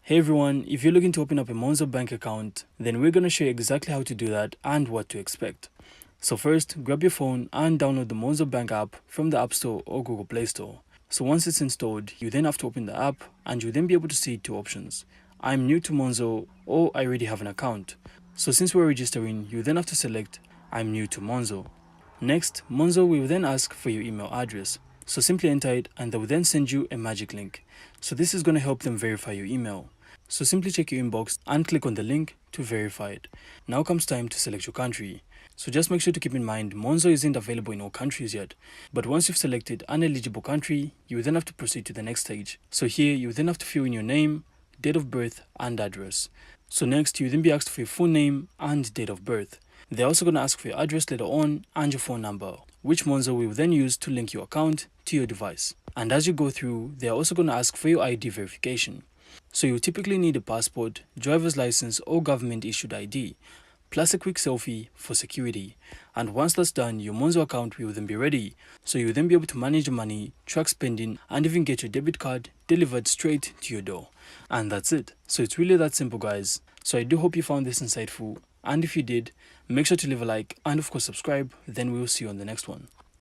Hey everyone, if you're looking to open up a Monzo bank account, then we're going to show you exactly how to do that and what to expect. So first, grab your phone and download the Monzo bank app from the App Store or Google Play Store. So once it's installed, you then have to open the app and you'll then be able to see two options. I'm new to Monzo or I already have an account. So since we're registering, you then have to select I'm new to Monzo. Next, Monzo will then ask for your email address. So simply enter it and they will then send you a magic link. So this is going to help them verify your email. So simply check your inbox and click on the link to verify it. Now comes time to select your country. So just make sure to keep in mind Monzo isn't available in all countries yet. But once you've selected an eligible country, you then have to proceed to the next stage. So here you then have to fill in your name, date of birth and address. So next you then be asked for your full name and date of birth. They're also going to ask for your address later on and your phone number, which Monzo will then use to link your account to your device. And as you go through, they're also going to ask for your ID verification. So you'll typically need a passport, driver's license or government issued ID, plus a quick selfie for security. And once that's done, your Monzo account will then be ready. So you'll then be able to manage your money, track spending and even get your debit card delivered straight to your door. And that's it. So it's really that simple, guys. So I do hope you found this insightful. And if you did, make sure to leave a like and of course subscribe. Then we'll see you on the next one.